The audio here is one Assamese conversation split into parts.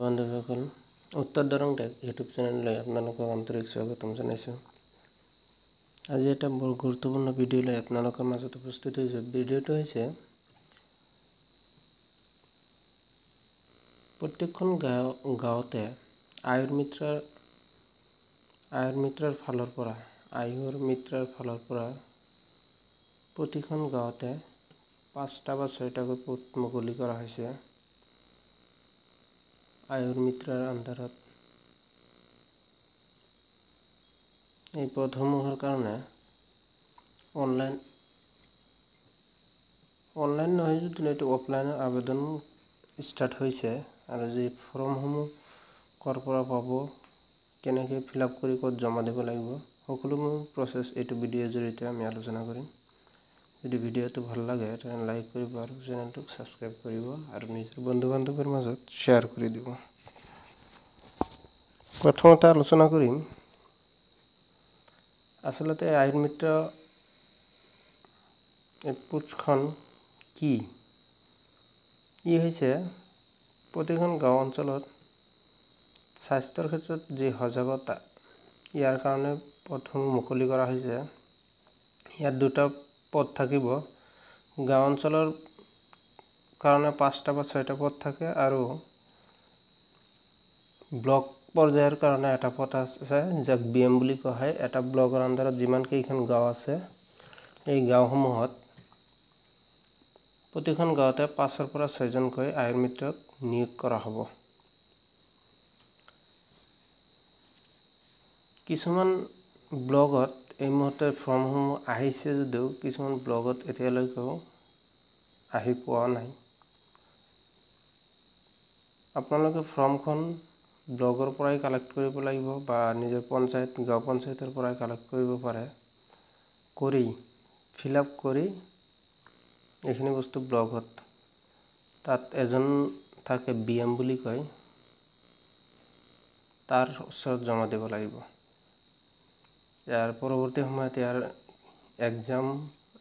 বন্ধুসকল উত্তৰ দৰং টেক ইউটিউব চেনেললৈ আপোনালোকক আন্তৰিক স্বাগতম জনাইছোঁ। আজি এটা বৰ গুৰুত্বপূৰ্ণ ভিডিঅ' লৈ আপোনালোকৰ মাজত উপস্থিত হৈছোঁ। ভিডিঅ'টো হৈছে প্ৰত্যেকখন গাঁৱতে আয়ুৰ মিত্ৰৰ ফালৰ পৰা প্ৰতিখন গাঁৱতে 5টা বা 6টাকৈ পোষ্ট মুকলি কৰা হৈছে। আয়ুৰ মিত্ৰৰ আণ্ডাৰত এই পদসমূহৰ কাৰণে অনলাইন নহয় যদিও এইটো অফলাইনৰ আবেদন ষ্টাৰ্ট হৈছে আৰু যি ফৰ্মসমূহ ক'ৰ পৰা পাব, কেনেকৈ ফিল আপ কৰি ক'ত জমা দিব লাগিব, সকলোবোৰ প্ৰচেছ এইটো ভিডিঅ'ৰ জৰিয়তে আমি আলোচনা কৰিম। যদি ভিডিঅ'টো ভাল লাগে তেনে লাইক কৰিব আৰু চেনেলটোক ছাবস্ক্ৰাইব কৰিব আৰু নিজৰ বন্ধু বান্ধৱৰ মাজত শ্বেয়াৰ কৰি দিব। প্ৰথমতে আলোচনা কৰিম আচলতে আয়ুৰ মিত্ৰ এই পোষ্টখন কি। ই হৈছে প্ৰতিখন গাঁও অঞ্চলত স্বাস্থ্যৰ ক্ষেত্ৰত যি সজাগতা, ইয়াৰ কাৰণে পদসমূহ মুকলি কৰা হৈছে। ইয়াত 2টা পদ থাকিব। গাঁও অঞ্চলৰ কাৰণে 5টা বা 6টা পদ থাকে আৰু ব্লক পৰ্যায়ৰ কাৰণে এটা পদ আছে, যাক BM বুলি কোৱা হয়। এটা ব্লকৰ আণ্ডাৰত যিমানকেইখন গাঁও আছে, এই গাঁওসমূহত প্ৰতিখন গাঁৱতে 5ৰ পৰা 6জনকৈ আয়ুৰ মিত্ৰক নিয়োগ কৰা হ'ব। কিছুমান ব্লকত এই মুহূৰ্তে ফৰ্মসমূহ আহিছে যদিও কিছুমান ব্লকত এতিয়ালৈকেও আহি পোৱা নাই। আপোনালোকে ফৰ্মখন ব্লকৰ পৰাই কালেক্ট কৰিব লাগিব বা নিজৰ গাঁও পঞ্চায়তৰ পৰাই কালেক্ট কৰিব পাৰে। কৰি ফিল আপ কৰি এইখিনি বস্তু ব্লকত, তাত এজন থাকে BM বুলি কয়, তাৰ ওচৰত জমা দিব লাগিব। ইয়াৰ পৰৱৰ্তী সময়ত ইয়াৰ এক্সাম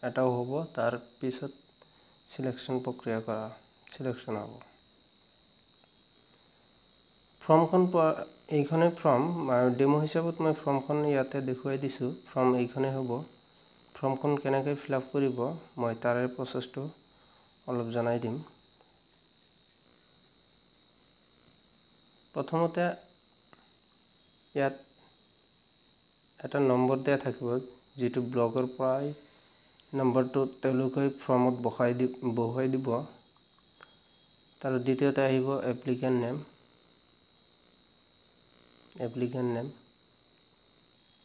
এটাও হ'ব, তাৰ পিছত চিলেকশ্যন হ'ব। ফৰ্মখন এইখনেই ফৰ্ম, ডেমো হিচাপত মই ফৰ্মখন ইয়াতে দেখুৱাই দিছোঁ। ফৰ্ম এইখনেই হ'ব। ফৰ্মখন কেনেকৈ ফিল আপ কৰিব মই তাৰে প্ৰচেছটো অলপ জনাই দিম। প্ৰথমতে ইয়াত এটা নম্বৰ দিয়া থাকিব, যিটো ব্লকৰ পৰাই নম্বৰটো তেওঁলোকে ফৰ্মত বহুৱাই দিব। তাৰ দ্বিতীয়তে আহিব applicant name,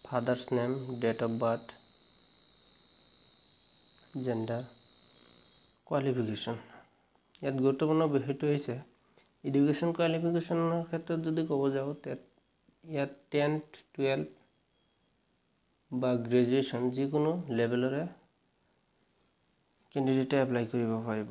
father's name, date of birth, gender, qualification. ইয়াত গুৰুত্বপূৰ্ণ বিষয়টো হৈছে এডুকেশ্যন কোৱালিফিকেশ্যনৰ ক্ষেত্ৰত যদি ক'ব যাওঁ, ইয়াত 10th, 12th বা গ্ৰেজুৱেশ্যন যিকোনো লেভেলৰে কেণ্ডিডেটে এপ্লাই কৰিব পাৰিব।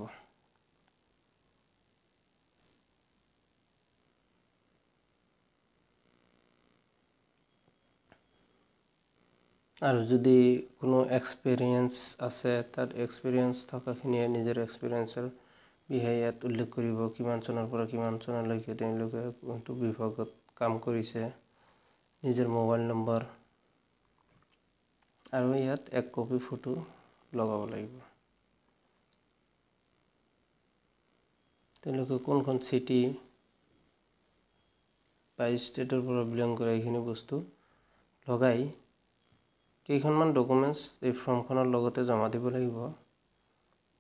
আৰু যদি কোনো এক্সপিৰিয়েঞ্চ আছে, তাত এক্সপিৰিয়েঞ্চ থকাখিনিয়ে নিজৰ এক্সপিৰিয়েঞ্চৰ বিষয়ে ইয়াত উল্লেখ কৰিব। কিমান চনৰ পৰা কিমান চনলৈকে তেওঁলোকে কোনটো বিভাগত কাম কৰিছে, নিজৰ মোবাইল নম্বৰ আৰু ইয়াত 1 কপি ফটো লগাব লাগিব। তেওঁলোকে কোনখন চিটি বা ষ্টেটৰ পৰা বিলং কৰে, এইখিনি বস্তু লগাই কেইখনমান ডকুমেণ্টছ এই ফৰ্মখনৰ লগতে জমা দিব লাগিব।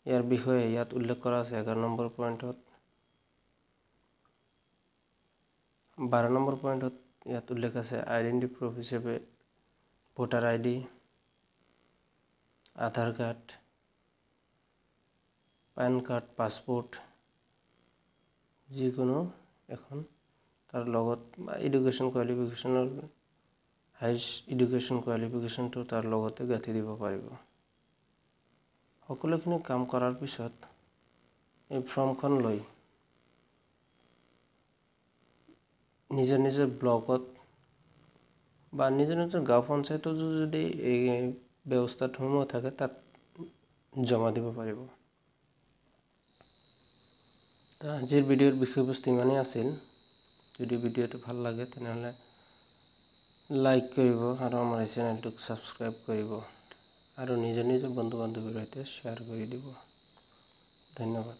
ইয়াৰ বিষয়ে ইয়াত উল্লেখ কৰা আছে 11 নম্বৰ পইণ্টত। 12 নম্বৰ পইণ্টত ইয়াত উল্লেখ আছে আইডেণ্টি প্ৰুফ হিচাপে ভোটাৰ ID, আধাৰ কাৰ্ড, পেন কাৰ্ড, পাছপোৰ্ট যিকোনো এখন, তাৰ লগত এডুকেশ্যন কোৱালিফিকেশ্যনৰ হাইয়েষ্ট এডুকেশ্যন কোৱালিফিকেশ্যনটো তাৰ লগতে গাঁঠি দিব পাৰিব। সকলোখিনি কাম কৰাৰ পিছত এই ফৰ্মখন লৈ নিজৰ নিজৰ ব্লকত বা নিজৰ গাঁও পঞ্চায়ততো যদি এই ব্যৱস্থাসমূহ থাকে, তাত জমা দিব পাৰিব। আজিৰ ভিডিঅ'ৰ বিষয়বস্তু ইমানেই আছিল। যদি ভিডিঅ'টো ভাল লাগে তেনেহ'লে লাইক কৰিব আৰু আমাৰ এই চেনেলটোক ছাবস্ক্ৰাইব কৰিব আৰু নিজৰ বন্ধু বান্ধৱীৰ সৈতে শ্বেয়াৰ কৰি দিব। ধন্যবাদ।